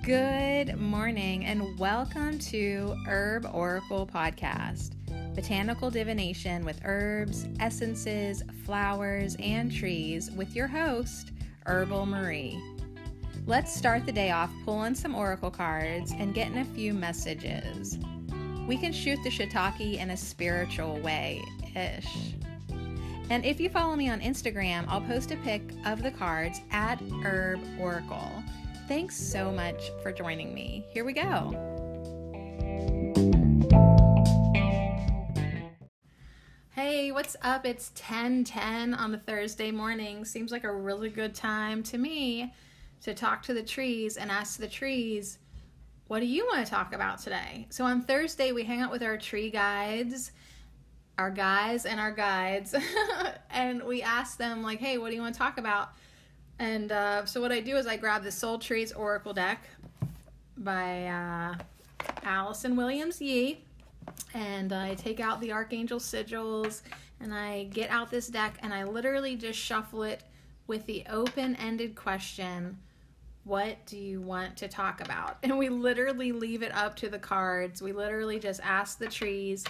Good morning and welcome to Herb Oracle Podcast, botanical divination with herbs, essences, flowers, and trees with your host, Herbal Marie. Let's start the day off pulling some oracle cards and getting a few messages. We can shoot the shiitake in a spiritual way-ish. And if you follow me on Instagram, I'll post a pic of the cards at Herb Oracle. Thanks so much for joining me. Here we go. Hey, what's up? It's 10:10 on a Thursday morning. Seems like a really good time to me to talk to the trees and ask the trees, what do you want to talk about today? So on Thursday, we hang out with our tree guides, our guys and our guides, and we ask them like, hey, what do you want to talk about? And so what I do is I grab the Soul Trees Oracle deck by Allison Williams Yee, and I take out the Archangel Sigils, and I get out this deck, and I literally just shuffle it with the open-ended question, what do you want to talk about? And we literally leave it up to the cards. We literally just ask the trees,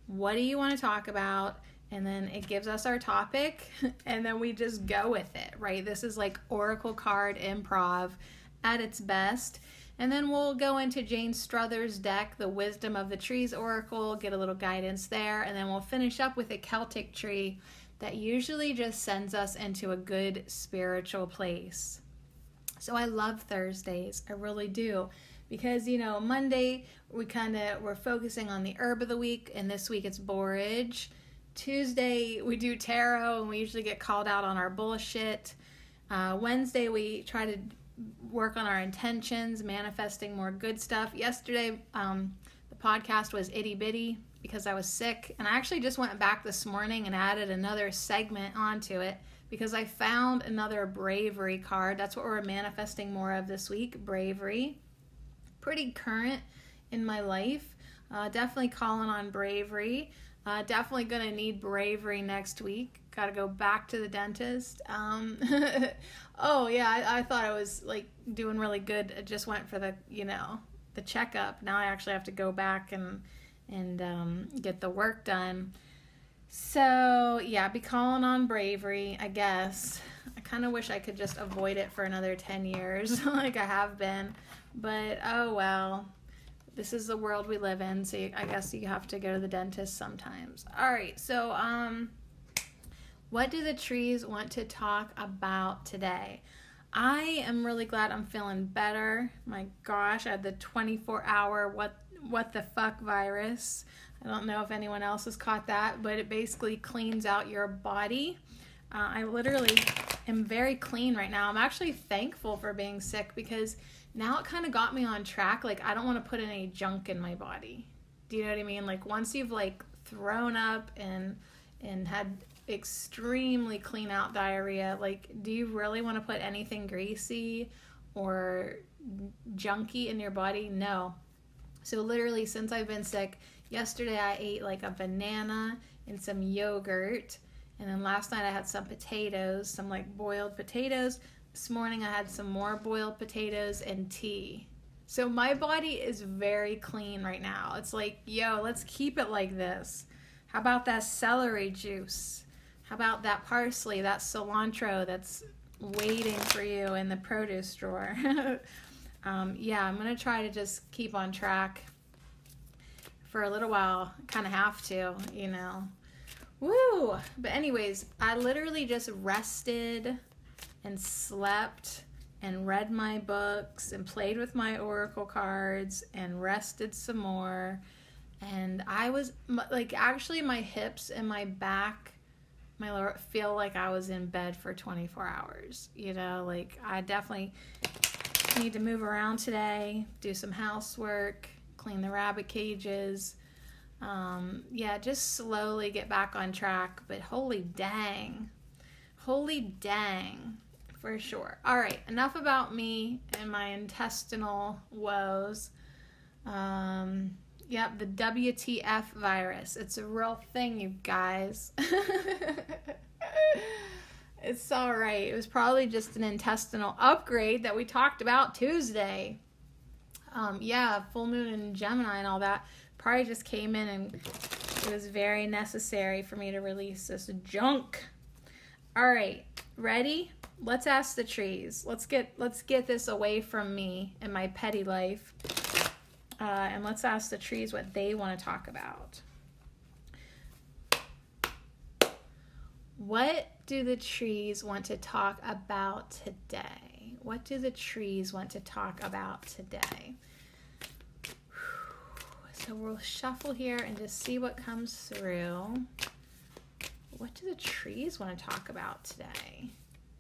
what do you want to talk about? And then it gives us our topic, and then we just go with it, right? This is like oracle card improv at its best. And then we'll go into Jane Struther's deck, the Wisdom of the Trees Oracle, get a little guidance there, and then we'll finish up with a Celtic tree that usually just sends us into a good spiritual place. So I love Thursdays, I really do. Because, Monday we're focusing on the herb of the week, and this week it's borage. Tuesday, we do tarot, and we usually get called out on our bullshit. Wednesday, we try to work on our intentions, manifesting more good stuff. Yesterday, the podcast was itty bitty because I was sick, and I actually just went back this morning and added another segment onto it because I found another bravery card. That's what we're manifesting more of this week, bravery. Pretty current in my life. Definitely calling on bravery. Definitely going to need bravery next week. Got to go back to the dentist. Oh, yeah, I thought I was, doing really good. I just went for the checkup. Now I actually have to go back and get the work done. So, yeah, be calling on bravery, I guess. I kind of wish I could just avoid it for another 10 years like I have been. But, oh, well. This is the world we live in, so I guess you have to go to the dentist sometimes. All right, so what do the trees want to talk about today? I am really glad I'm feeling better. My gosh, I had the 24-hour what the fuck virus. I don't know if anyone else has caught that, but it basically cleans out your body. I literally am very clean right now. I'm actually thankful for being sick because now it kind of got me on track. I don't want to put any junk in my body. Do you know what I mean? Once you've thrown up and had extremely clean out diarrhea, do you really want to put anything greasy or junky in your body? No. So literally since I've been sick, yesterday I ate a banana and some yogurt. And then last night I had some potatoes, some boiled potatoes. This morning I had some more boiled potatoes and tea. So my body is very clean right now. It's yo, let's keep it like this. How about that celery juice? How about that parsley, that cilantro that's waiting for you in the produce drawer? Yeah, I'm going to try to just keep on track for a little while. Kind of have to, Woo! But anyways, I literally just rested and slept and read my books and played with my oracle cards and rested some more. And I was actually my hips and my back, my lower, feel like I was in bed for 24 hours. I definitely need to move around today, do some housework, clean the rabbit cages. Just slowly get back on track. But holy dang, for sure. All right, enough about me and my intestinal woes. The WTF virus. It's a real thing, you guys. It's all right. It was probably just an intestinal upgrade that we talked about Tuesday. Yeah, full moon in Gemini and all that probably just came in, and it was very necessary for me to release this junk. All right, ready? Let's ask the trees. Let's get this away from me and my petty life. And let's ask the trees what they want to talk about. What do the trees want to talk about today? What do the trees want to talk about today? So we'll shuffle here and just see what comes through. What do the trees want to talk about today?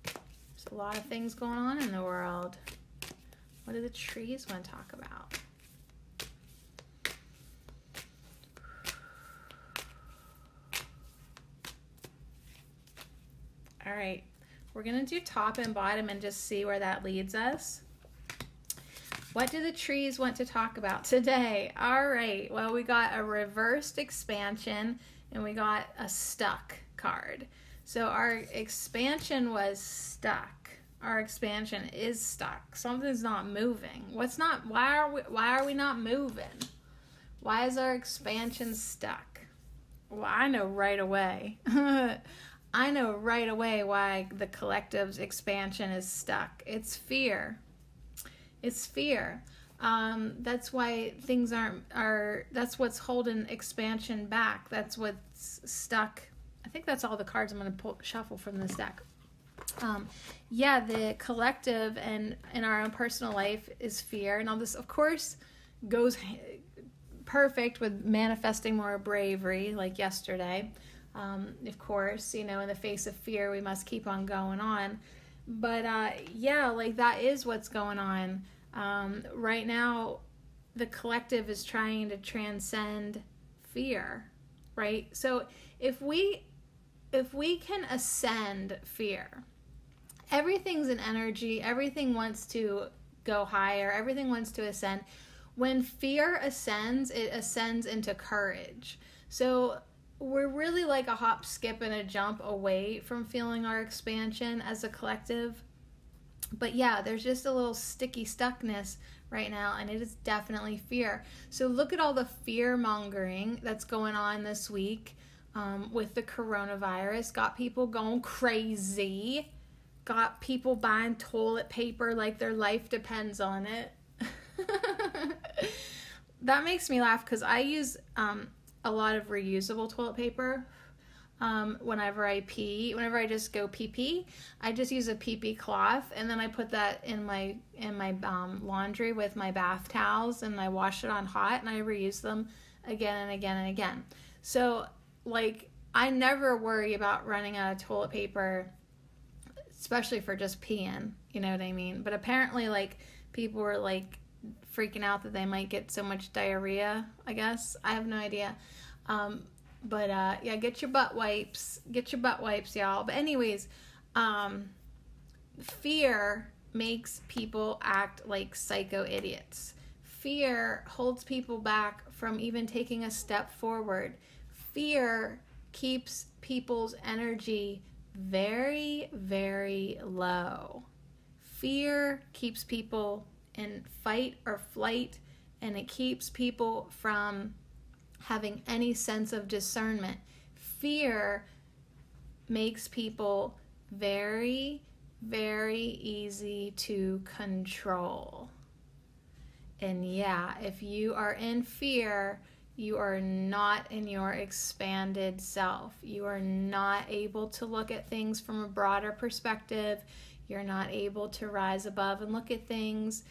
There's a lot of things going on in the world. What do the trees want to talk about? All right, we're going to do top and bottom and just see where that leads us. What do the trees want to talk about today? All right, well, we got a reversed expansion and we got a stuck card. So our expansion was stuck. Our expansion is stuck. Something's not moving. Why are we not moving? Why is our expansion stuck? Well, I know right away. I know right away why the collective's expansion is stuck. It's fear. It's fear. That's why things that's what's holding expansion back. That's what's stuck. I think that's all the cards I'm going to shuffle from this deck. Yeah, the collective and in our own personal life is fear. Now this, of course, goes perfect with manifesting more bravery, like yesterday. Of course, in the face of fear, we must keep on going on. But yeah, like that is what's going on. Right now, the collective is trying to transcend fear, right? So if we can ascend fear, everything's an energy, everything wants to go higher, everything wants to ascend. When fear ascends, it ascends into courage. So we're really like a hop, skip, and a jump away from feeling our expansion as a collective. But yeah, there's just a little sticky stuckness right now, and it is definitely fear. So look at all the fear mongering that's going on this week with the coronavirus. Got people going crazy. Got people buying toilet paper like their life depends on it. That makes me laugh because I use a lot of reusable toilet paper. Whenever I pee, whenever I just go pee, I just use a pee cloth, and then I put that in my laundry with my bath towels, and I wash it on hot, and I reuse them again and again and again. So like I never worry about running out of toilet paper, especially for just peeing, you know what I mean? But apparently like people were like freaking out that they might get so much diarrhea, I guess. I have no idea. But yeah, get your butt wipes, y'all. But anyways, fear makes people act like psycho idiots. Fear holds people back from even taking a step forward. Fear keeps people's energy very, very low. Fear keeps people in fight or flight, and it keeps people from having any sense of discernment. Fear makes people very, very easy to control. And yeah, if you are in fear, you are not in your expanded self. You are not able to look at things from a broader perspective. You're not able to rise above and look at things.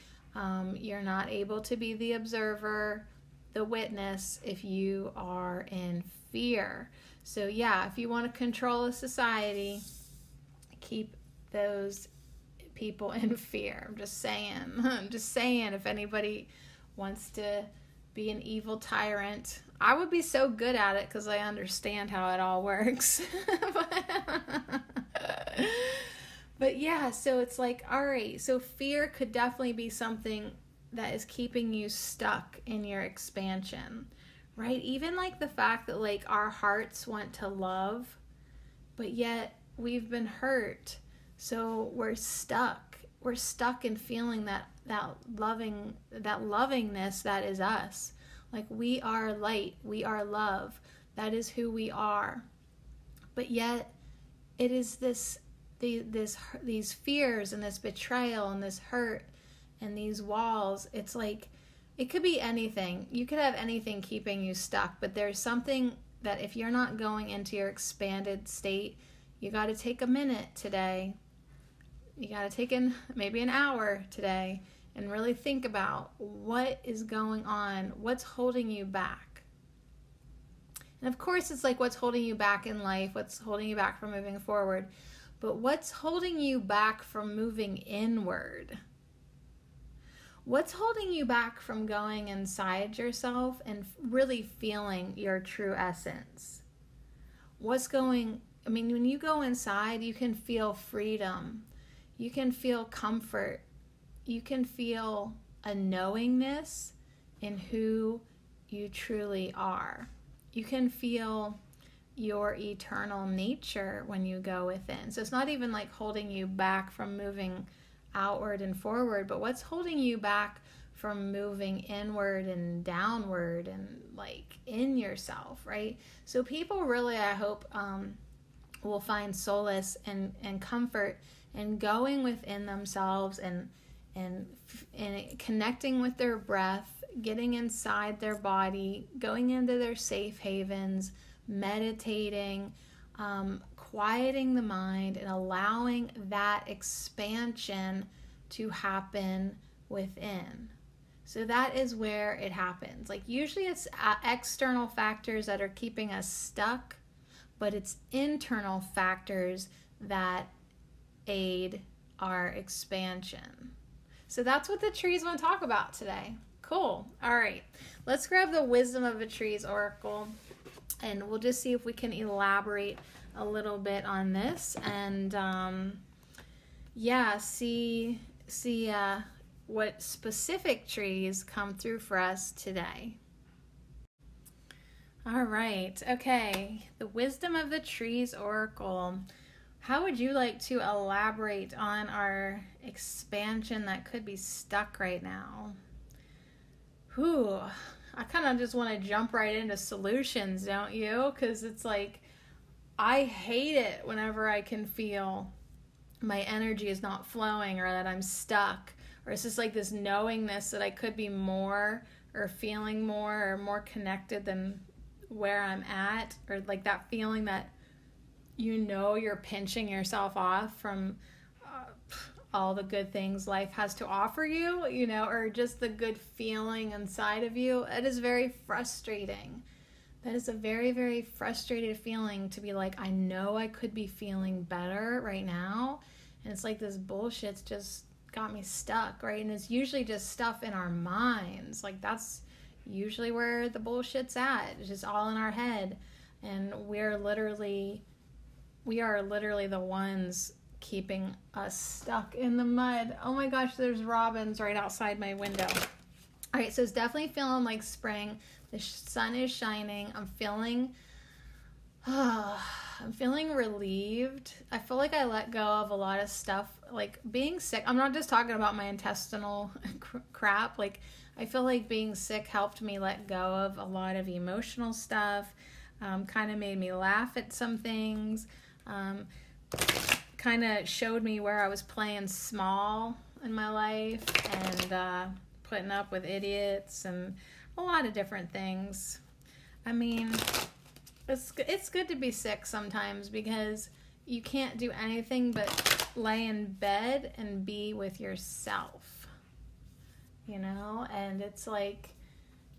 You're not able to be the observer, the witness, if you are in fear. So yeah, if you want to control a society, keep those people in fear. I'm just saying, if anybody wants to be an evil tyrant, I would be so good at it because I understand how it all works. But yeah, so it's like, all right, so fear could definitely be something that is keeping you stuck in your expansion, right? Even like the fact that like our hearts want to love, but yet we've been hurt. So we're stuck. we're stuck in feeling that lovingness that is us. Like, we are light, we are love, that is who we are. But yet it is these fears and this betrayal and this hurt and these walls. It's like, it could be anything. You could have anything keeping you stuck, but there's something that if you're not going into your expanded state, you got to take a minute today. You got to take in maybe an hour today and really think about what is going on, what's holding you back. And of course, it's like, what's holding you back in life, what's holding you back from moving forward, but what's holding you back from moving inward? What's holding you back from going inside yourself and really feeling your true essence? When you go inside, you can feel freedom. You can feel comfort. You can feel a knowingness in who you truly are. You can feel your eternal nature when you go within. So it's not even like holding you back from moving outward and forward, but what's holding you back from moving inward and downward and like in yourself, right? So people really, I hope, will find solace and comfort in going within themselves and connecting with their breath, getting inside their body, going into their safe havens, meditating, quieting the mind, and allowing that expansion to happen within. So that is where it happens. Like, usually it's external factors that are keeping us stuck, but it's internal factors that aid our expansion. So that's what the trees want to talk about today. Cool. All right. Let's grab the Wisdom of the Trees Oracle, and we'll just see if we can elaborate a little bit on this and see what specific trees come through for us today. All right. Okay. The Wisdom of the Trees Oracle. How would you like to elaborate on our expansion that could be stuck right now? I kind of just want to jump right into solutions, don't you? Because it's like, I hate it whenever I can feel my energy is not flowing or that I'm stuck. Or it's just like this knowingness that I could be more or feeling more or more connected than where I'm at. Or like that feeling that you're pinching yourself off from all the good things life has to offer you, or just the good feeling inside of you. It is very frustrating. That is a very, very frustrated feeling to be like, I know I could be feeling better right now. And it's like this bullshit's just got me stuck, right? And it's usually just stuff in our minds. Like, that's usually where the bullshit's at. It's just all in our head. And we are literally the ones keeping us stuck in the mud. Oh my gosh, there's robins right outside my window. All right, so it's definitely feeling like spring. The sun is shining. I'm feeling relieved. I feel like I let go of a lot of stuff, like being sick. I'm not just talking about my intestinal crap. Like, I feel like being sick helped me let go of a lot of emotional stuff. Kind of made me laugh at some things. Kind of showed me where I was playing small in my life and putting up with idiots and a lot of different things. I mean, it's good to be sick sometimes because you can't do anything but lay in bed and be with yourself, and it's like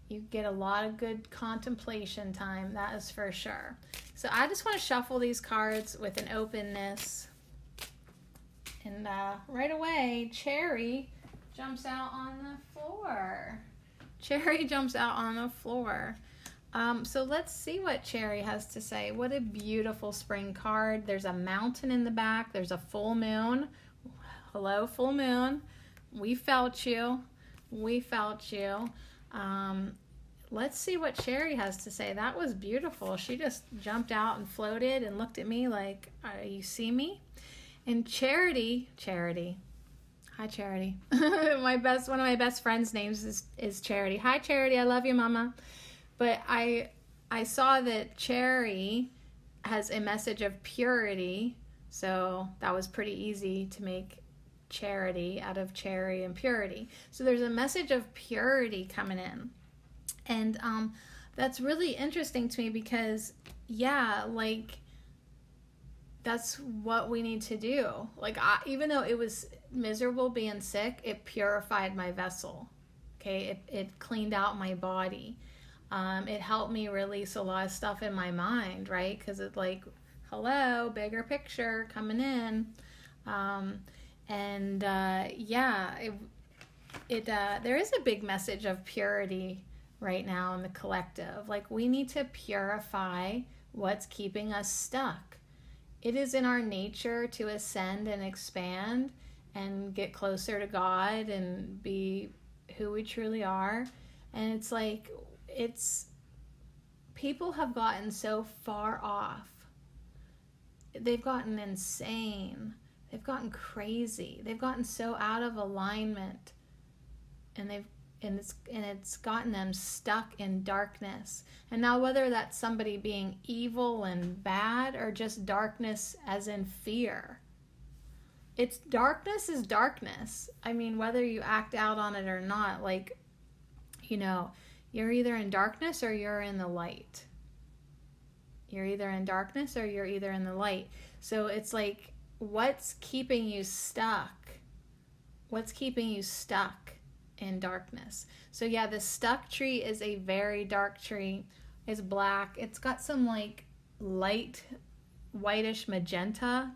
you get a lot of good contemplation time, that is for sure. So I just want to shuffle these cards with an openness. And right away, Cherry jumps out on the floor. So let's see what Cherry has to say. What a beautiful spring card. There's a mountain in the back. There's a full moon. Hello, full moon. We felt you. Let's see what Cherry has to say. That was beautiful. She just jumped out and floated and looked at me like, you see me? And Charity, Hi, Charity. One of my best friends' names is Charity. Hi, Charity. I love you, Mama. But I saw that Cherry has a message of purity, so that was pretty easy to make charity out of cherry and purity. So there's a message of purity coming in, and that's really interesting to me because that's what we need to do. Even though it was miserable being sick, it purified my vessel. Okay, it cleaned out my body. It helped me release a lot of stuff in my mind, right? Because it's like, hello, bigger picture coming in. There is a big message of purity right now in the collective. Like, we need to purify what's keeping us stuck. It is in our nature to ascend and expand and get closer to God and be who we truly are. And it's like, people have gotten so far off. They've gotten insane. They've gotten crazy. They've gotten so out of alignment, and it's gotten them stuck in darkness. And now, whether that's somebody being evil and bad or just darkness as in fear, darkness is darkness. I mean, whether you act out on it or not, you're either in darkness or you're in the light. You're either in darkness or you're either in the light. So it's like, what's keeping you stuck? What's keeping you stuck in darkness? So yeah, the stuck tree is a very dark tree. It's black. It's got some like light whitish magenta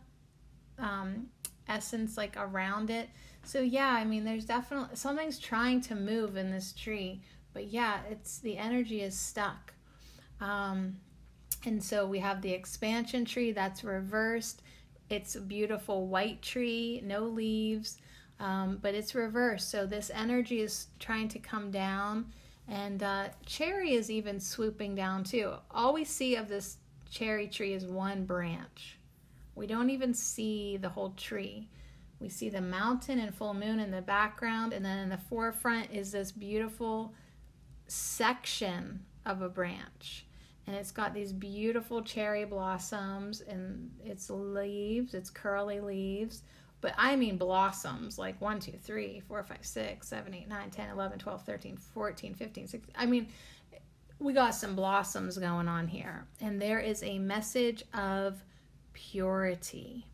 essence like around it. So yeah, I mean, there's definitely something's trying to move in this tree, but yeah, the energy is stuck. And so we have the expansion tree that's reversed. It's a beautiful white tree, no leaves, but it's reversed. So this energy is trying to come down, and cherry is even swooping down too. All we see of this cherry tree is one branch. We don't even see the whole tree. We see the mountain and full moon in the background, and then in the forefront is this beautiful section of a branch. And it's got these beautiful cherry blossoms, and its leaves, its curly leaves. But I mean blossoms, like 1, 2, 3, 4, 5, 6, 7, 8, 9, 10, 11, 12, 13, 14, 15, 16. I mean, we got some blossoms going on here. And there is a message of purity.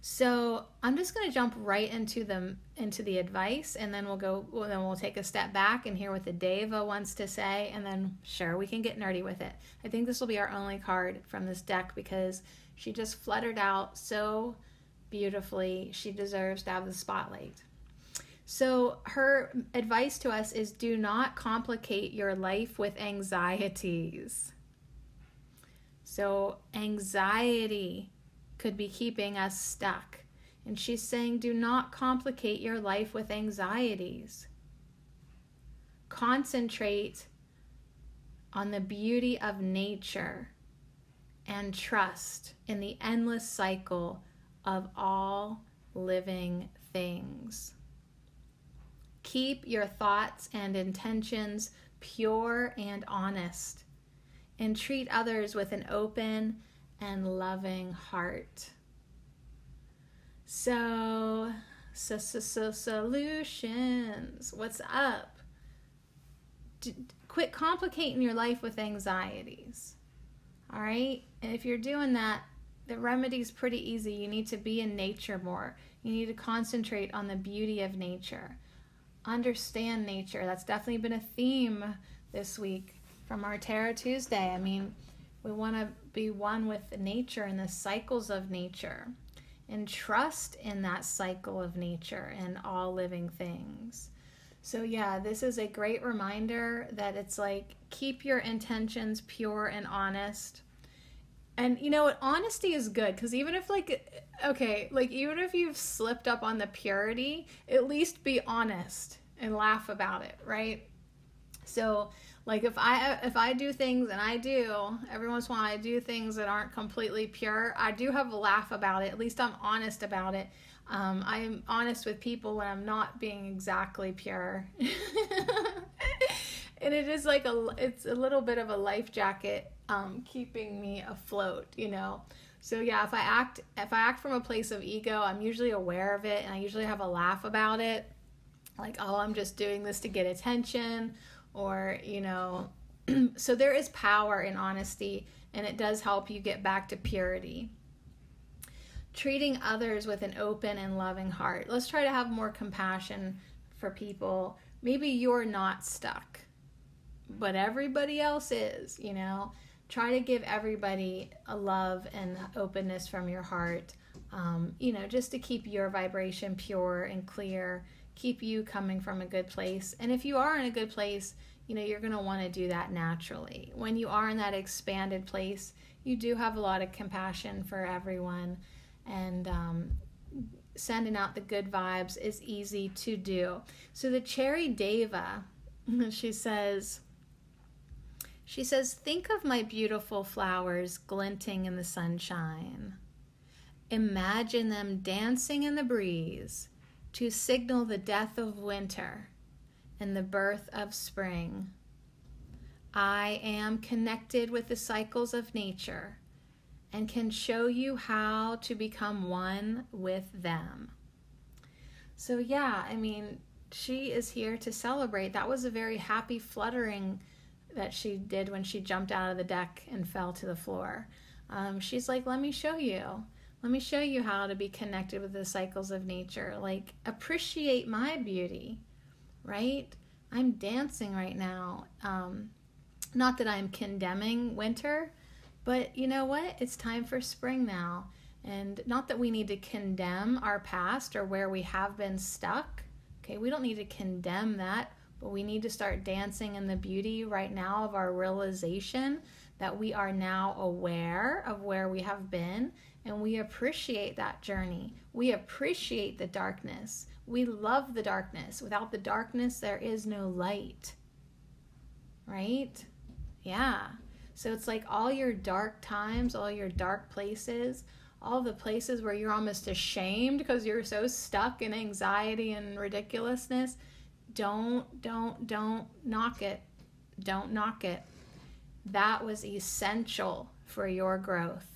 So I'm just going to jump right into the advice, and then we'll take a step back and hear what the Deva wants to say, and then sure, we can get nerdy with it. I think this will be our only card from this deck because she just fluttered out so beautifully. She deserves to have the spotlight. So her advice to us is, do not complicate your life with anxieties. So anxiety could be keeping us stuck. And she's saying, do not complicate your life with anxieties. Concentrate on the beauty of nature and trust in the endless cycle of all living things. Keep your thoughts and intentions pure and honest, and treat others with an open and loving heart. So solutions. What's up? Quit complicating your life with anxieties. All right? And if you're doing that, the remedy's pretty easy. You need to be in nature more. You need to concentrate on the beauty of nature. Understand nature. That's definitely been a theme this week from our Tarot Tuesday. I mean, we want to be one with nature and the cycles of nature, and trust in that cycle of nature and all living things. So yeah, this is a great reminder that it's like, keep your intentions pure and honest. And you know what? Honesty is good, because even if even if you've slipped up on the purity, at least be honest and laugh about it, right? So like if I do things, and I do every once in a while, I do things that aren't completely pure, I do have a laugh about it. At least I'm honest about it. I'm honest with people when I'm not being exactly pure. And it is like it's a little bit of a life jacket, keeping me afloat, you know. So yeah, if I act from a place of ego, I'm usually aware of it, and I usually have a laugh about it. Like, oh, I'm just doing this to get attention, or, you know. So there is power in honesty, and it does help you get back to purity. Treating others with an open and loving heart. Let's try to have more compassion for people. Maybe you're not stuck, but everybody else is, you know. Try to give everybody a love and openness from your heart, you know, just to keep your vibration pure and clear, keep you coming from a good place. And if you are in a good place, you know, you're going to want to do that naturally. When you are in that expanded place, you do have a lot of compassion for everyone, and sending out the good vibes is easy to do. So the Cherry Deva, she says, think of my beautiful flowers glinting in the sunshine. Imagine them dancing in the breeze to signal the death of winter and the birth of spring. I am connected with the cycles of nature and can show you how to become one with them. So yeah, I mean, she is here to celebrate. That was a very happy fluttering that she did when she jumped out of the deck and fell to the floor. She's like, let me show you. Let me show you how to be connected with the cycles of nature. Like, appreciate my beauty, right? I'm dancing right now. Not that I'm condemning winter, but you know what? It's time for spring now. And not that we need to condemn our past or where we have been stuck. Okay, we don't need to condemn that, but we need to start dancing in the beauty right now of our realization that we are now aware of where we have been, and we appreciate that journey. We appreciate the darkness. We love the darkness. Without the darkness, there is no light. Right? Yeah. So it's like all your dark times, all your dark places, all the places where you're almost ashamed because you're so stuck in anxiety and ridiculousness. Don't knock it. Don't knock it. That was essential for your growth.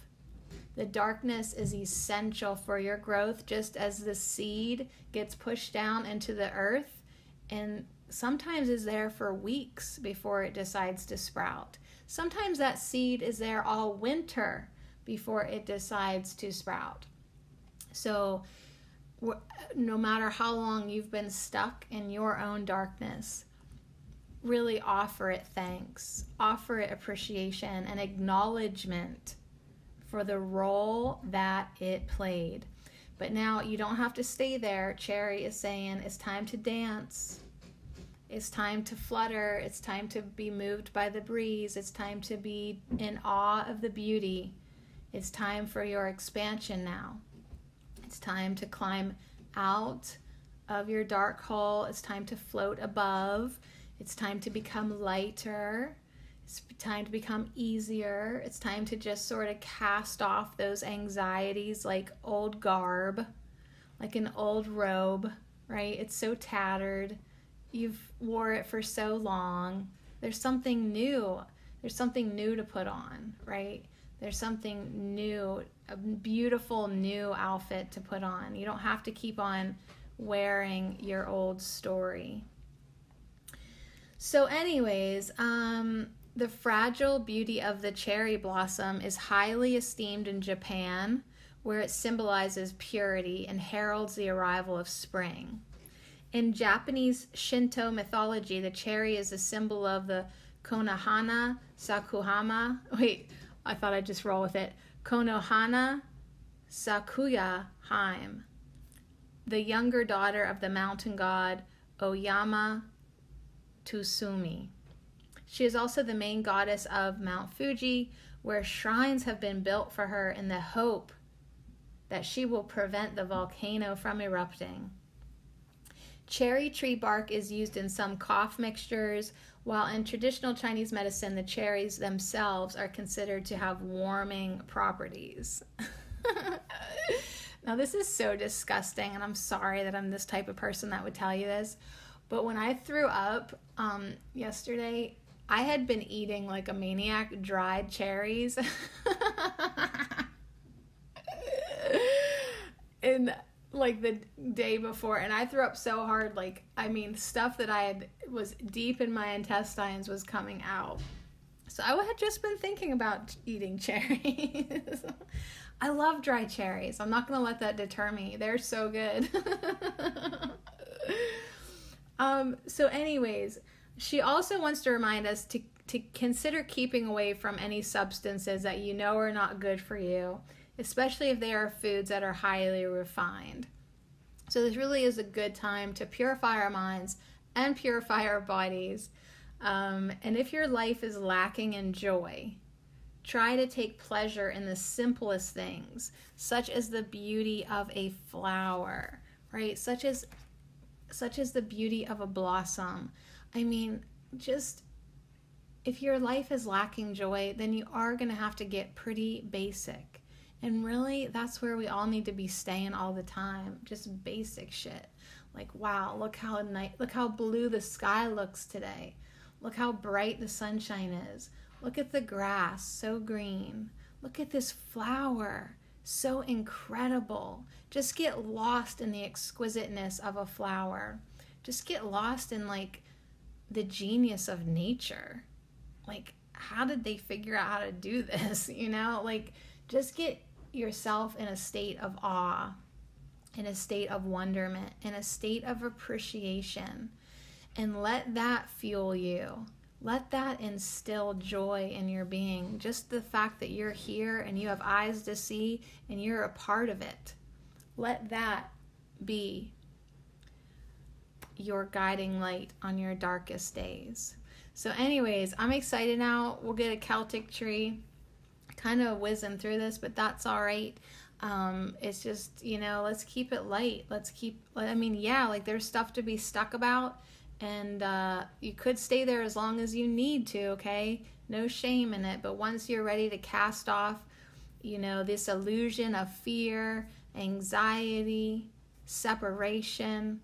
The darkness is essential for your growth, just as the seed gets pushed down into the earth and sometimes is there for weeks before it decides to sprout. Sometimes that seed is there all winter before it decides to sprout. So no matter how long you've been stuck in your own darkness, really offer it thanks, offer it appreciation and acknowledgement for the role that it played. But now you don't have to stay there. Cherry is saying it's time to dance. It's time to flutter. It's time to be moved by the breeze. It's time to be in awe of the beauty. It's time for your expansion now. It's time to climb out of your dark hole. It's time to float above. It's time to become lighter. It's time to become easier. It's time to just sort of cast off those anxieties like old garb, like an old robe, right? It's so tattered. You've wore it for so long. There's something new. There's something new to put on, right? There's something new, a beautiful new outfit to put on. You don't have to keep on wearing your old story. So anyways, the fragile beauty of the cherry blossom is highly esteemed in Japan, where it symbolizes purity and heralds the arrival of spring. In Japanese Shinto mythology, the cherry is a symbol of the Konohana Sakuhama. Wait, I thought I'd just roll with it. Konohana Sakuya Haim, the younger daughter of the mountain god Oyama Tsusumi. She is also the main goddess of Mount Fuji, where shrines have been built for her in the hope that she will prevent the volcano from erupting. Cherry tree bark is used in some cough mixtures, while in traditional Chinese medicine, the cherries themselves are considered to have warming properties. Now, this is so disgusting, and I'm sorry that I'm this type of person that would tell you this, but when I threw up yesterday, I had been eating like a maniac dried cherries. And like the day before, and I threw up so hard, like, I mean, stuff that was deep in my intestines was coming out. So I had just been thinking about eating cherries. I love dry cherries. I'm not going to let that deter me. They're so good. So anyways, she also wants to remind us to consider keeping away from any substances that you know are not good for you, especially if they are foods that are highly refined. So this really is a good time to purify our minds and purify our bodies. And if your life is lacking in joy, try to take pleasure in the simplest things, such as the beauty of a flower, right? Such as the beauty of a blossom. I mean, just if your life is lacking joy, then you are going to have to get pretty basic. And really, that's where we all need to be staying all the time. Just basic shit. Like, wow, look how blue the sky looks today. Look how bright the sunshine is. Look at the grass, so green. Look at this flower, so incredible. Just get lost in the exquisiteness of a flower. Just get lost in like the genius of nature. Like, how did they figure out how to do this? You know, like, just get yourself in a state of awe, in a state of wonderment, in a state of appreciation, and let that fuel you. Let that instill joy in your being. Just the fact that you're here and you have eyes to see and you're a part of it. Let that be your guiding light on your darkest days. So anyways, I'm excited now. We'll get a Celtic tree. Kind of whizzing through this, but that's all right. It's just, you know, let's keep it light. Like there's stuff to be stuck about, and you could stay there as long as you need to, okay? No shame in it, but once you're ready to cast off, you know, this illusion of fear, anxiety, separation,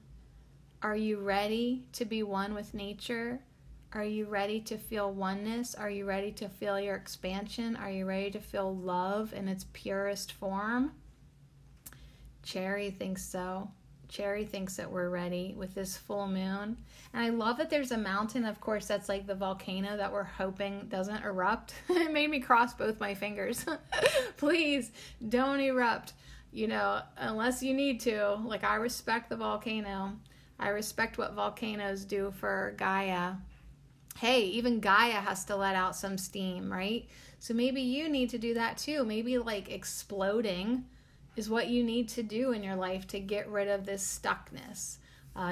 are you ready to be one with nature? Are you ready to feel oneness? Are you ready to feel your expansion? Are you ready to feel love in its purest form? Cherry thinks so. Cherry thinks that we're ready with this full moon. And I love that there's a mountain, of course, that's like the volcano that we're hoping doesn't erupt. It made me cross both my fingers. Please don't erupt, you know, unless you need to. Like, I respect the volcano. I respect what volcanoes do for Gaia. Hey, even Gaia has to let out some steam, right? So maybe you need to do that too. Maybe like exploding is what you need to do in your life to get rid of this stuckness.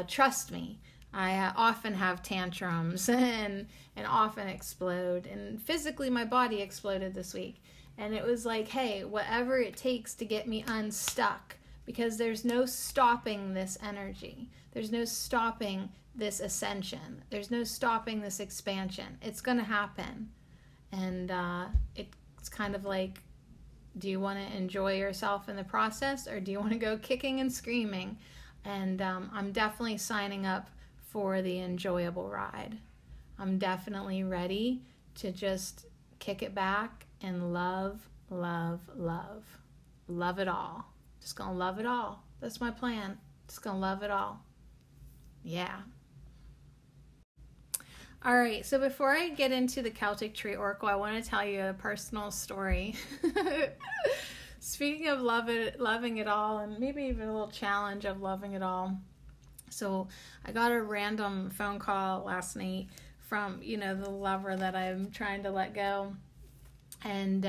Trust me, I often have tantrums and often explode. And physically, my body exploded this week. And it was like, hey, whatever it takes to get me unstuck, because there's no stopping this energy. There's no stopping this ascension. There's no stopping this expansion. It's going to happen. And it's kind of like, do you want to enjoy yourself in the process, or do you want to go kicking and screaming? And I'm definitely signing up for the enjoyable ride. I'm definitely ready to just kick it back and love, love, love. Love it all. Just going to love it all. That's my plan. Just going to love it all. Yeah. All right, so before I get into the Celtic Tree Oracle, I want to tell you a personal story. Speaking of loving it all, and maybe even a little challenge of loving it all. So I got a random phone call last night from, you know, the lover that I'm trying to let go. And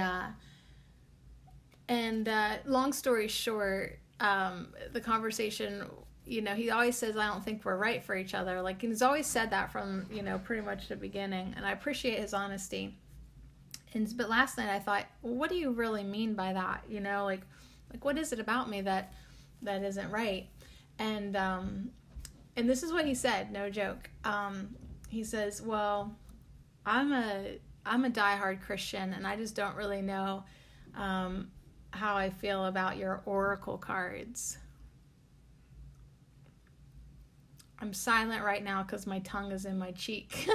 long story short, the conversation, you know, he always says, I don't think we're right for each other. Like, he's always said that from, you know, pretty much the beginning. And I appreciate his honesty. But last night I thought, well, what do you really mean by that? You know, like what is it about me that isn't right? And and this is what he said, no joke. He says, well, I'm a diehard Christian, and I just don't really know how I feel about your oracle cards. I'm silent right now because my tongue is in my cheek.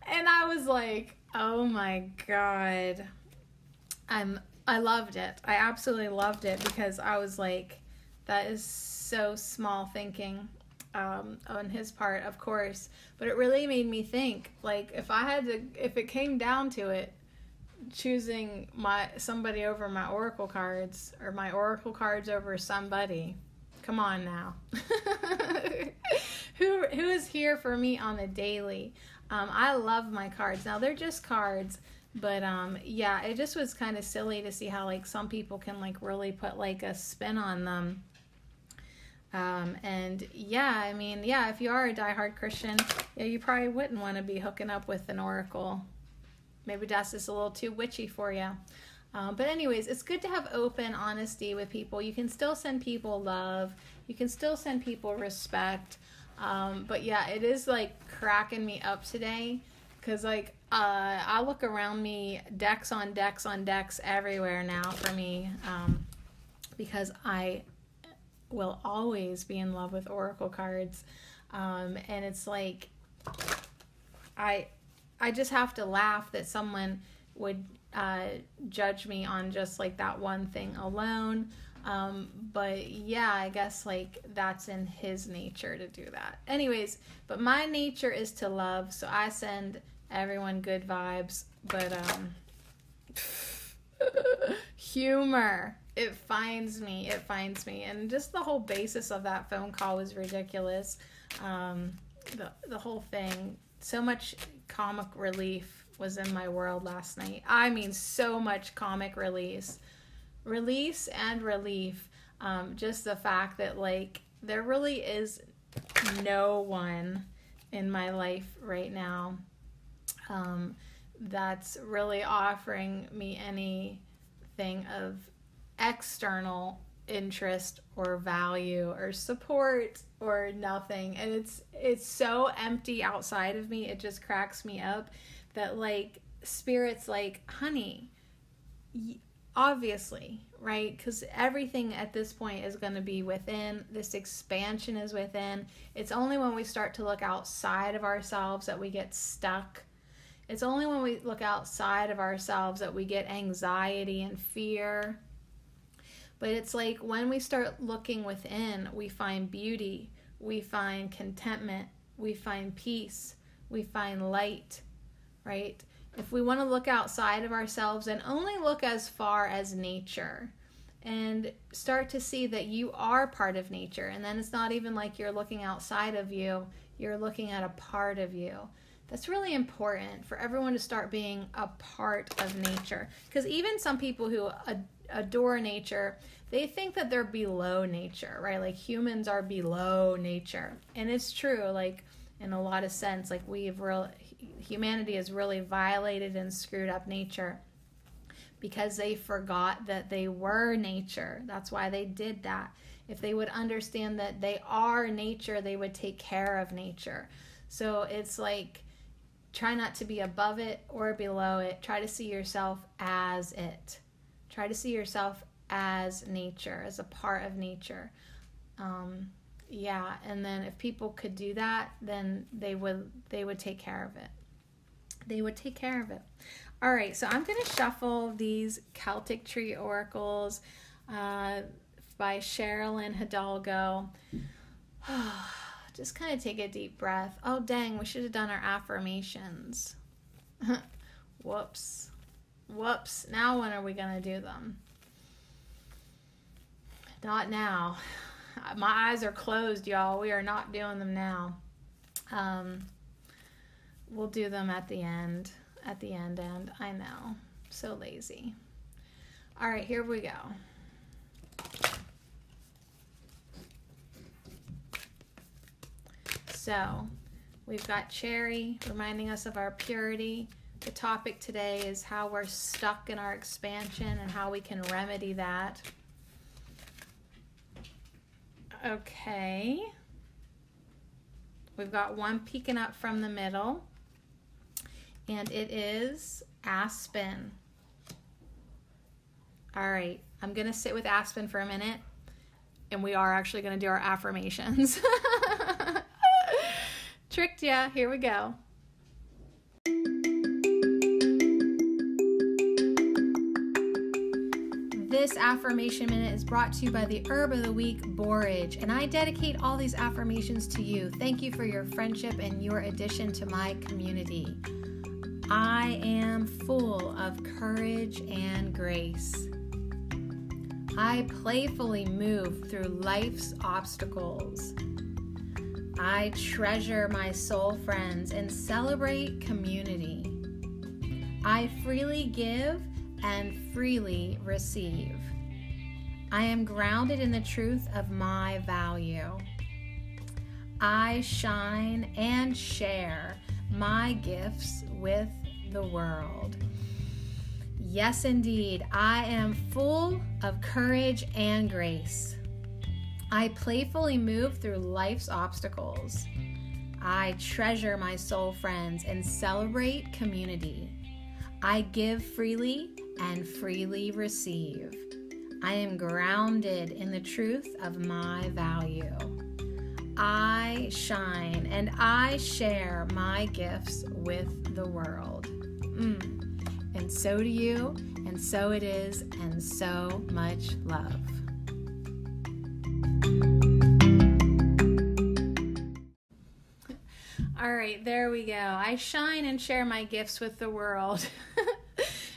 And I was like, oh my God. I loved it. I absolutely loved it, because I was like, that is so small thinking on his part, of course. But it really made me think, like, if it came down to it, choosing somebody over my oracle cards, or my oracle cards over somebody, come on now. Who is here for me on a daily? I love my cards. Now, they're just cards, but yeah, it just was kind of silly to see how, like, some people can, like, really put, like, a spin on them. And yeah, I mean, yeah, if you are a diehard Christian, yeah, you probably wouldn't want to be hooking up with an oracle. Maybe that's just a little too witchy for you. But anyways, it's good to have open honesty with people. You can still send people love. You can still send people respect. But yeah, it is, like, cracking me up today, because, like, I look around me, decks on decks on decks everywhere now for me, because I will always be in love with oracle cards. And it's like, I just have to laugh that someone would judge me on just, like, that one thing alone. But yeah, I guess, like, that's in his nature to do that. Anyways, but my nature is to love, so I send everyone good vibes. But humor, it finds me. And just the whole basis of that phone call was ridiculous. The whole thing, so much comic relief was in my world last night. I mean, so much comic release and relief. Just the fact that, like, there really is no one in my life right now that's really offering me anything of external interest or value or support or nothing. And it's so empty outside of me. It just cracks me up that, like, Spirit's like, honey, obviously, right? Because everything at this point is going to be within. This expansion is within. It's only when we start to look outside of ourselves that we get stuck. It's only when we look outside of ourselves that we get anxiety and fear. But it's like when we start looking within, we find beauty, we find contentment, we find peace, we find light, right? If we want to look outside of ourselves and only look as far as nature and start to see that you are part of nature, and then it's not even like you're looking outside of you, you're looking at a part of you. That's really important for everyone to start being a part of nature. Because even some people who adore nature, they think that they're below nature, right? Like humans are below nature. And it's true, like in a lot of sense, like humanity has really violated and screwed up nature because they forgot that they were nature. That's why they did that. If they would understand that they are nature, they would take care of nature. So it's like, try not to be above it or below it. Try to see yourself as it. Try to see yourself as nature, as a part of nature. Yeah, and then if people could do that, then they would take care of it. They would take care of it. All right, so I'm going to shuffle these Celtic Tree Oracles by Sherilyn Hidalgo. Just kind of take a deep breath. Oh, dang, we should have done our affirmations. Whoops. Now when are we going to do them? Not now. My eyes are closed, y'all. We are not doing them now. We'll do them at the end. And I know. So lazy. All right, here we go. So, we've got cherry reminding us of our purity. The topic today is how we're stuck in our expansion and how we can remedy that. Okay. We've got one peeking up from the middle, and it is Aspen. All right, I'm going to sit with Aspen for a minute, and we are actually going to do our affirmations. Tricked ya. Here we go. This affirmation minute is brought to you by the Herb of the Week, Borage, and I dedicate all these affirmations to you. Thank you for your friendship and your addition to my community. I am full of courage and grace. I playfully move through life's obstacles. I treasure my soul friends and celebrate community. I freely give and freely receive. I am grounded in the truth of my value. I shine and share my gifts with the world. Yes, indeed, I am full of courage and grace. I playfully move through life's obstacles. I treasure my soul friends and celebrate community. I give freely and freely receive. I am grounded in the truth of my value. I shine and I share my gifts with the world. And so do you, and so it is, and so much love. All right, there we go. I shine and share my gifts with the world.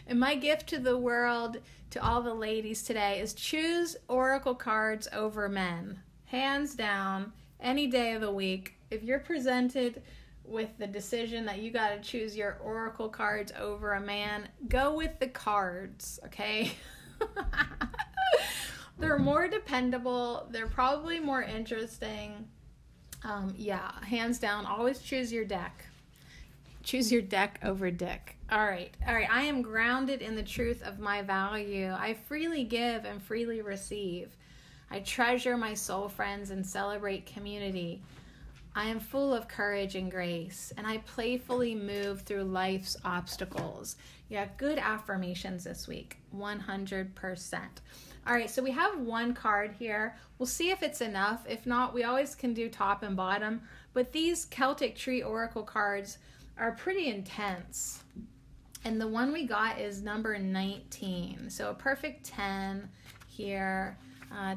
And my gift to the world, to all the ladies today, is choose oracle cards over men. Hands down, any day of the week. If you're presented with the decision that you got to choose your oracle cards over a man, go with the cards, okay? They're more dependable. They're probably more interesting. Yeah, hands down, always choose your deck. Choose your deck over dick. All right. I am grounded in the truth of my value. I freely give and freely receive. I treasure my soul friends and celebrate community. I am full of courage and grace, and I playfully move through life's obstacles. Yeah, good affirmations this week, 100%. All right, so we have one card here. We'll see if it's enough. If not, we always can do top and bottom. But these Celtic Tree Oracle cards are pretty intense. And the one we got is number 19. So a perfect 10 here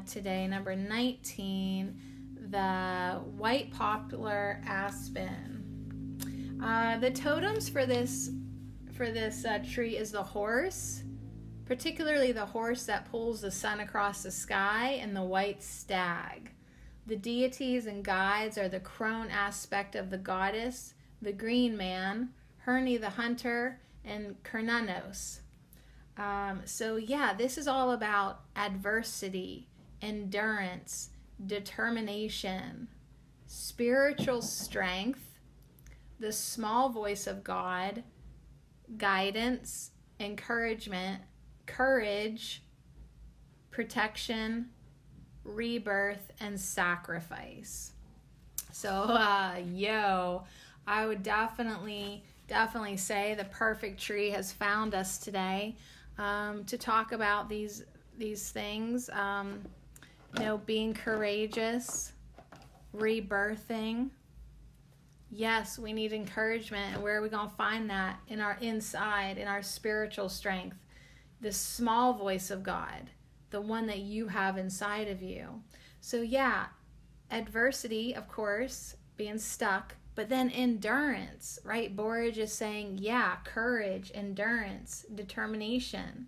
today. Number 19, the white poplar aspen. The totems for this tree is the horse, particularly the horse that pulls the sun across the sky, and the white stag. The deities and guides are the crone aspect of the goddess, the green man, Herni the hunter, and Kernanos. So yeah, this is all about adversity, endurance, determination, spiritual strength, the small voice of God, guidance, encouragement, courage, protection, rebirth, and sacrifice. So, I would definitely say the perfect tree has found us today to talk about these things. Being courageous, rebirthing. Yes, we need encouragement. And where are we going to find that? In our inside, in our spiritual strength. The small voice of God, the one that you have inside of you. So yeah, adversity, of course, being stuck, but then endurance, right? Borage is saying, yeah, courage, endurance, determination,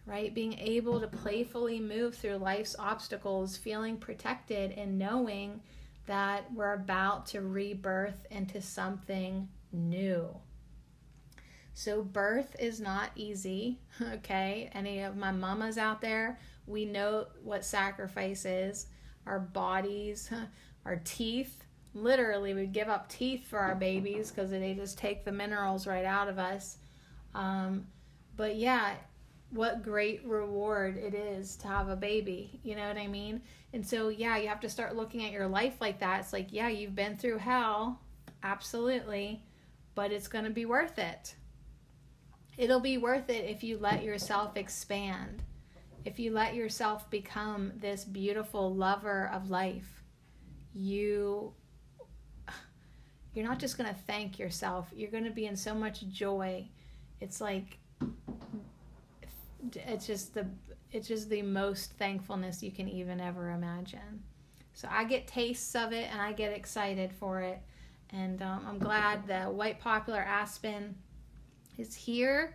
right? Being able to playfully move through life's obstacles, feeling protected and knowing that we're about to rebirth into something new. So birth is not easy, okay? Any of my mamas out there, we know what sacrifice is. Our bodies, our teeth. Literally, we give up teeth for our babies because they just take the minerals right out of us. But yeah, what great reward it is to have a baby. You know what I mean? And so, yeah, you have to start looking at your life like that. It's like, yeah, you've been through hell. Absolutely. But it's going to be worth it. It'll be worth it if you let yourself expand. If you let yourself become this beautiful lover of life, you're not just going to thank yourself. You're going to be in so much joy. It's like, it's just the most thankfulness you can even ever imagine. So I get tastes of it and I get excited for it. And I'm glad the white poplar aspen is here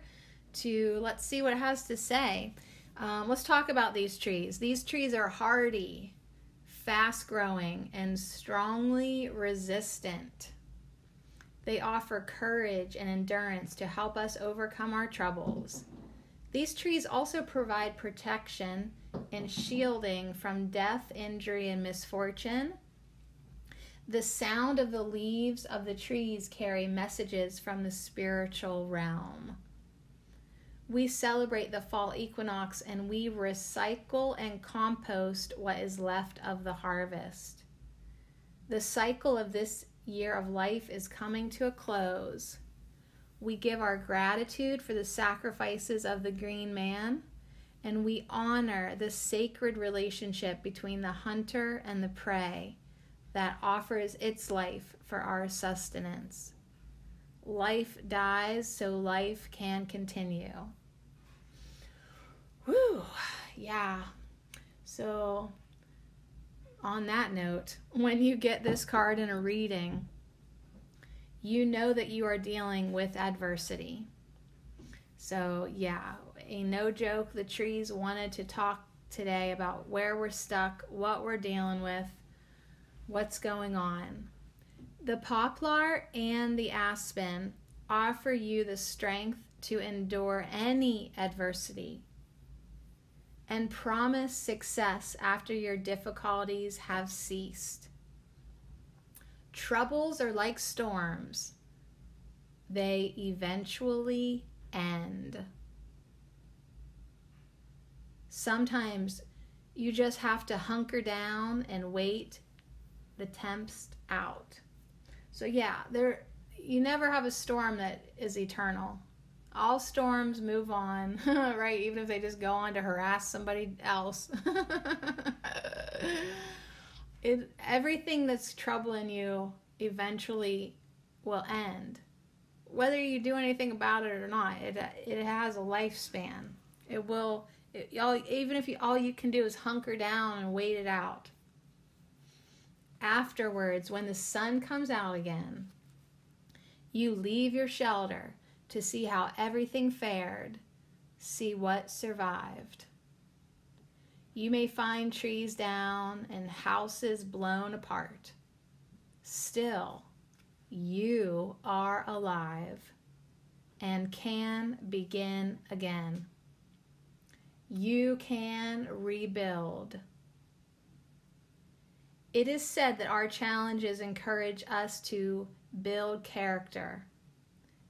to, let's see what it has to say. Let's talk about these trees. These trees are hardy, fast-growing, and strongly resistant. They offer courage and endurance to help us overcome our troubles. These trees also provide protection and shielding from death, injury, and misfortune. The sound of the leaves of the trees carry messages from the spiritual realm. We celebrate the fall equinox and we recycle and compost what is left of the harvest. The cycle of this year of life is coming to a close. We give our gratitude for the sacrifices of the green man, and we honor the sacred relationship between the hunter and the prey that offers its life for our sustenance. Life dies so life can continue. Whew, yeah. So, on that note, when you get this card in a reading, you know that you are dealing with adversity. So, yeah, no joke, the trees wanted to talk today about where we're stuck, what we're dealing with, what's going on. The poplar and the aspen offer you the strength to endure any adversity and promise success after your difficulties have ceased. Troubles are like storms. They eventually end. Sometimes you just have to hunker down and wait the tempest out. So yeah, you never have a storm that is eternal. All storms move on, right? Even if they just go on to harass somebody else. Everything that's troubling you eventually will end. Whether you do anything about it or not, it has a lifespan. It will, even if all you can do is hunker down and wait it out. Afterwards, when the sun comes out again, you leave your shelter to see how everything fared, see what survived. You may find trees down and houses blown apart. Still, you are alive and can begin again. You can rebuild. It is said that our challenges encourage us to build character,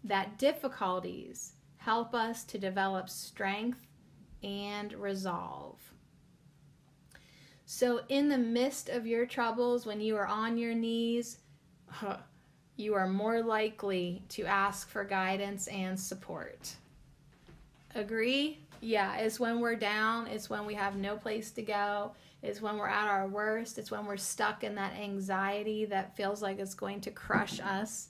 that difficulties help us to develop strength and resolve. So in the midst of your troubles, when you are on your knees, you are more likely to ask for guidance and support. Agree? Yeah, it's when we're down, it's when we have no place to go, it's when we're at our worst, it's when we're stuck in that anxiety that feels like it's going to crush us.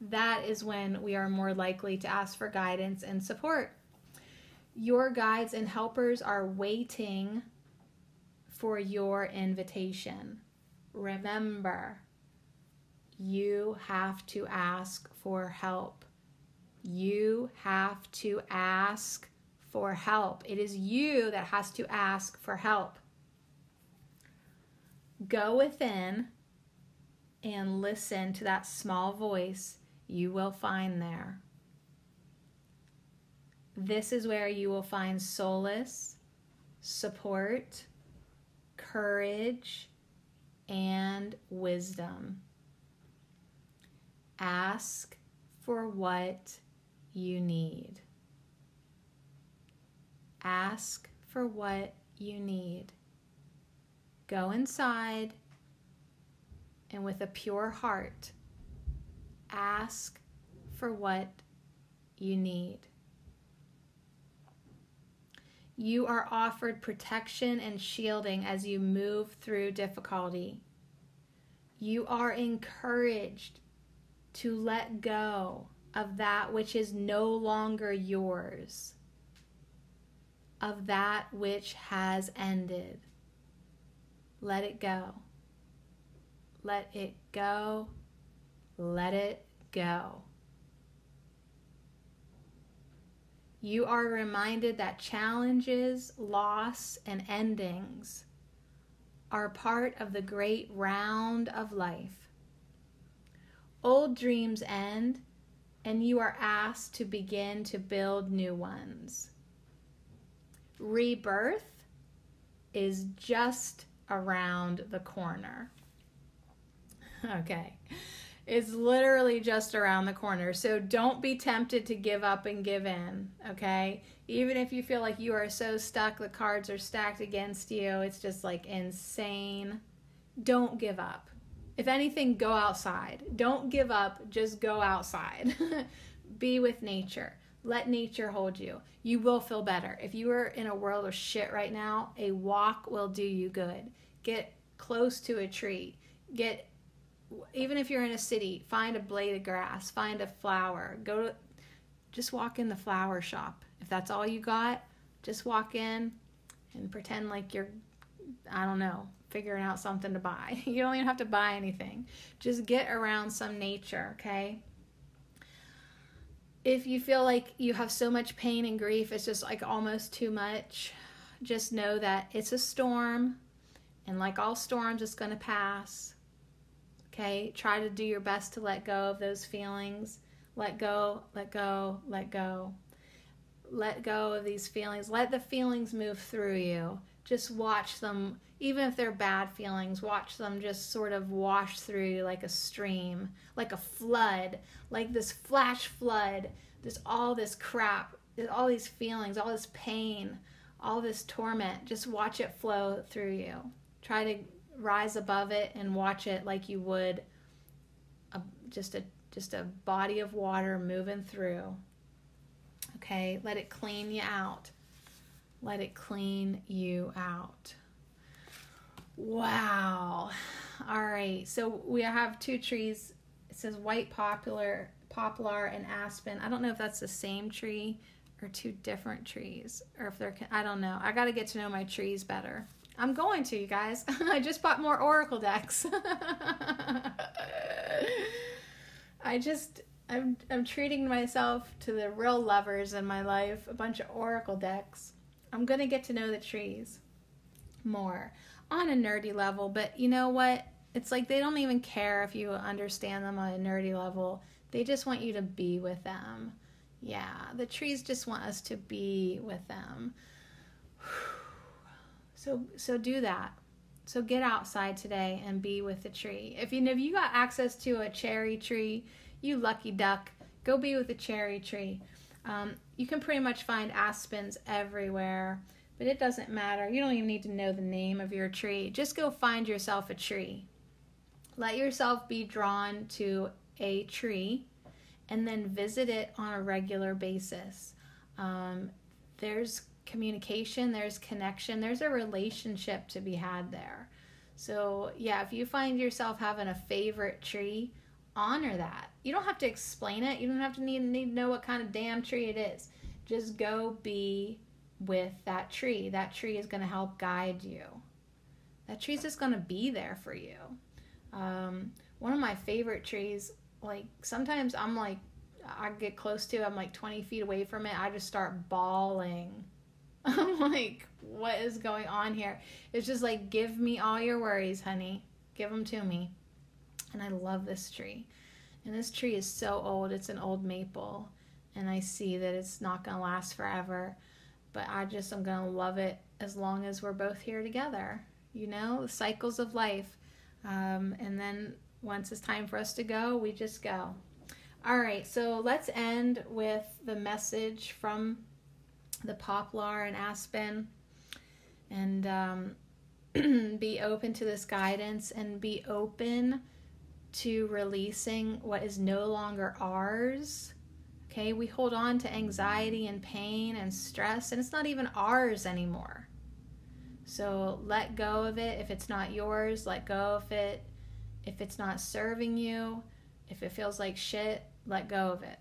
That is when we are more likely to ask for guidance and support. Your guides and helpers are waiting for your invitation. Remember, you have to ask for help. You have to ask for help. It is you that has to ask for help. Go within and listen to that small voice you will find there. This is where you will find solace, support, courage, and wisdom. Ask for what you need. Ask for what you need. Go inside and with a pure heart, ask for what you need. You are offered protection and shielding as you move through difficulty. You are encouraged to let go of that which is no longer yours, of that which has ended. Let it go. Let it go. Let it go. You are reminded that challenges, loss, and endings are part of the great round of life. Old dreams end, and you are asked to begin to build new ones. Rebirth is just around the corner. Okay. It's literally just around the corner. So don't be tempted to give up and give in, okay? Even if you feel like you are so stuck, the cards are stacked against you, it's just like insane. Don't give up. If anything, go outside. Don't give up, just go outside. Be with nature. Let nature hold you. You will feel better. If you are in a world of shit right now, a walk will do you good. Get close to a tree. Even if you're in a city, find a blade of grass, find a flower. Just walk in the flower shop. If that's all you got, just walk in and pretend like you're, I don't know, figuring out something to buy. You don't even have to buy anything. Just get around some nature, okay? If you feel like you have so much pain and grief, it's just like almost too much, just know that it's a storm, and like all storms, it's going to pass. Okay, try to do your best to let go of those feelings. Let go, let go, let go. Let go of these feelings. Let the feelings move through you. Just watch them, even if they're bad feelings, watch them just sort of wash through you like a stream, like a flood, like this flash flood. There's all this crap, all these feelings, all this pain, all this torment. Just watch it flow through you. Try to rise above it and watch it like you would just a body of water moving through. Okay, let it clean you out. Let it clean you out. Wow. All right, so we have two trees. It says white poplar and aspen. I don't know if that's the same tree or two different trees, or if they're, I don't know. I got to get to know my trees better. I'm going to, you guys. I just bought more oracle decks. I'm treating myself to the real lovers in my life, a bunch of oracle decks. I'm going to get to know the trees more on a nerdy level, but you know what? It's like they don't even care if you understand them on a nerdy level. They just want you to be with them. Yeah, the trees just want us to be with them. So do that. So get outside today and be with the tree. If you got access to a cherry tree, you lucky duck, go be with a cherry tree. You can pretty much find aspens everywhere, but it doesn't matter. You don't even need to know the name of your tree. Just go find yourself a tree. Let yourself be drawn to a tree and then visit it on a regular basis. There's communication, there's connection, there's a relationship to be had there. So yeah, if you find yourself having a favorite tree, honor that. You don't have to explain it. You don't have to need to know what kind of damn tree it is. Just go be with that tree. That tree is going to help guide you. That tree's just going to be there for you. One of my favorite trees, like sometimes I'm like, I get close to it, I'm like 20 feet away from it, I just start bawling. I'm like, what is going on here? It's just like, give me all your worries, honey. Give them to me. And I love this tree. And this tree is so old. It's an old maple. And I see that it's not going to last forever. But I'm going to love it as long as we're both here together. You know, the cycles of life. And then once it's time for us to go, we just go. All right, so let's end with the message from the poplar and aspen, and be open to this guidance and be open to releasing what is no longer ours. Okay, we hold on to anxiety and pain and stress, and it's not even ours anymore. So let go of it. If it's not yours, let go of it. If it's not serving you, if it feels like shit, let go of it.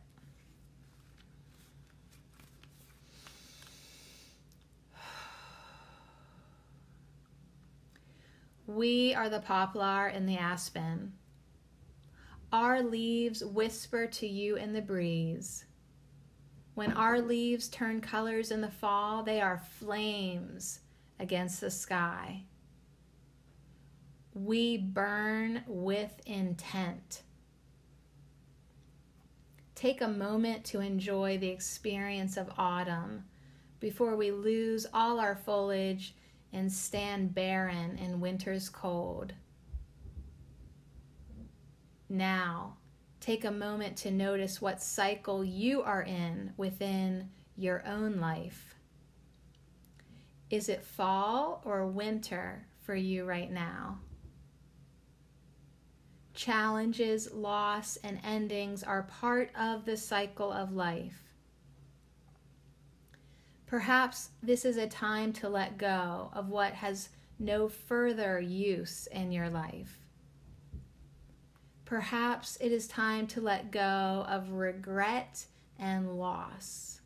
We are the poplar and the aspen. Our leaves whisper to you in the breeze. When our leaves turn colors in the fall, they are flames against the sky. We burn with intent. Take a moment to enjoy the experience of autumn before we lose all our foliage and stand barren in winter's cold. Now, take a moment to notice what cycle you are in within your own life. Is it fall or winter for you right now? Challenges, loss, and endings are part of the cycle of life. Perhaps this is a time to let go of what has no further use in your life. Perhaps it is time to let go of regret and loss.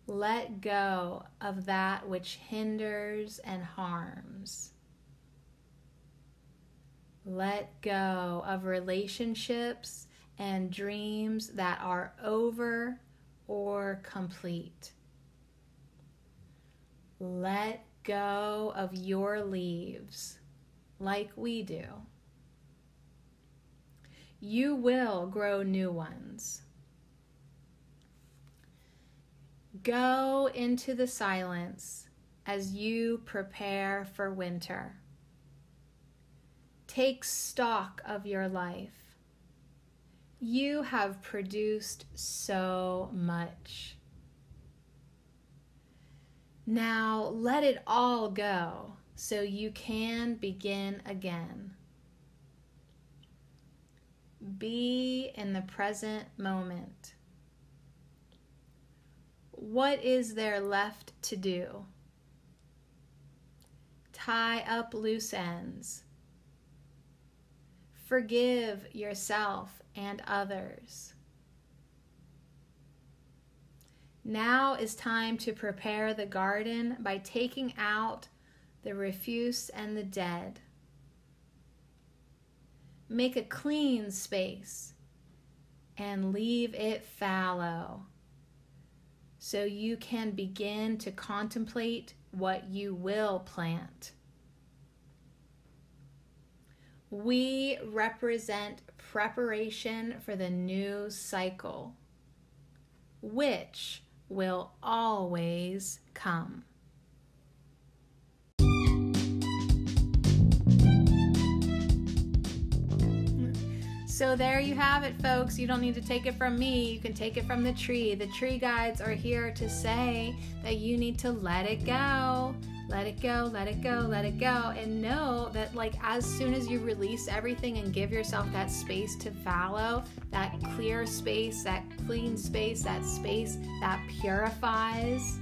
Let go of that which hinders and harms. Let go of relationships and dreams that are over or complete. Let go of your leaves like we do. You will grow new ones. Go into the silence as you prepare for winter. Take stock of your life. You have produced so much. Now let it all go so you can begin again. Be in the present moment. What is there left to do? Tie up loose ends. Forgive yourself and others. Now is time to prepare the garden by taking out the refuse and the dead. Make a clean space and leave it fallow so you can begin to contemplate what you will plant. We represent preparation for the new cycle, which will always come. So there you have it, folks. You don't need to take it from me. You can take it from the tree. The tree guides are here to say that you need to let it go. Let it go, let it go, let it go. And know that like as soon as you release everything and give yourself that space to fallow, that clear space, that clean space, that space that purifies,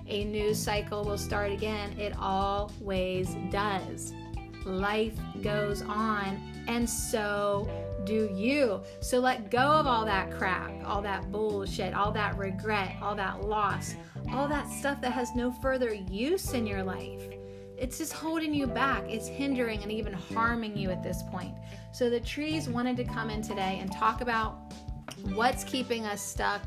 a new cycle will start again. It always does. Life goes on, and so do you. So let go of all that crap, all that bullshit, all that regret, all that loss, all that stuff that has no further use in your life. It's just holding you back. It's hindering and even harming you at this point. So the trees wanted to come in today and talk about what's keeping us stuck,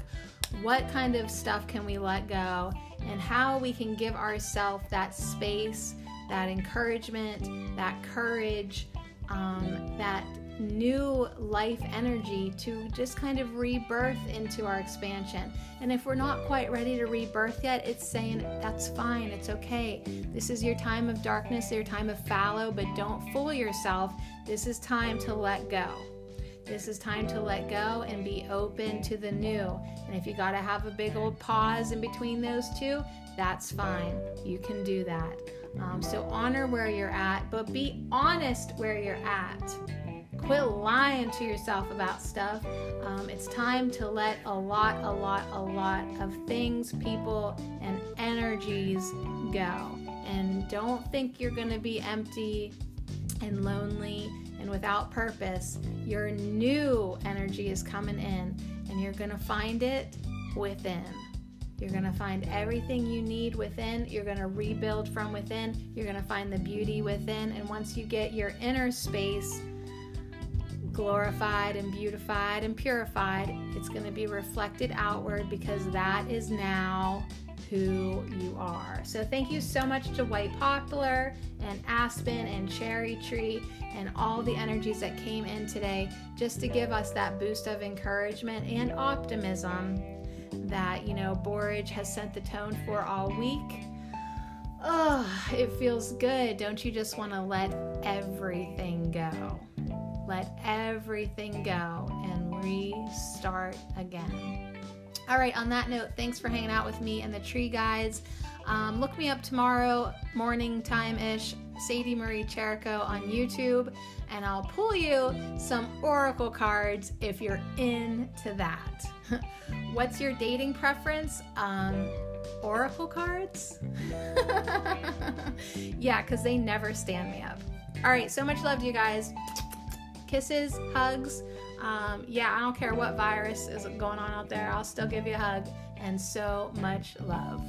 what kind of stuff can we let go, and how we can give ourselves that space, that encouragement, that courage, that new life energy to just kind of rebirth into our expansion. And if we're not quite ready to rebirth yet, it's saying that's fine, it's okay. This is your time of darkness, your time of fallow, but don't fool yourself. This is time to let go. This is time to let go and be open to the new. And if you got to have a big old pause in between those two, that's fine. You can do that. So honor where you're at, but be honest where you're at. Quit lying to yourself about stuff. It's time to let a lot of things, people, and energies go. And don't think you're going to be empty and lonely and without purpose. Your new energy is coming in, and you're going to find it within. You're going to find everything you need within. You're going to rebuild from within. You're going to find the beauty within. And once you get your inner space glorified and beautified and purified, it's going to be reflected outward, because that is now who you are. So thank you so much to White Poplar and Aspen and Cherry Tree and all the energies that came in today, just to give us that boost of encouragement and optimism that, Borage has set the tone for all week. Oh, it feels good. Don't you just want to let everything go? Let everything go and restart again. All right, on that note, thanks for hanging out with me and the Tree Guides. Look me up tomorrow morning time-ish, Sadie Marie Cherico on YouTube, and I'll pull you some oracle cards if you're into that. What's your dating preference? Oracle cards? Yeah, because they never stand me up. All right, so much love to you guys. Kisses, hugs. Yeah, I don't care what virus is going on out there. I'll still give you a hug, and so much love.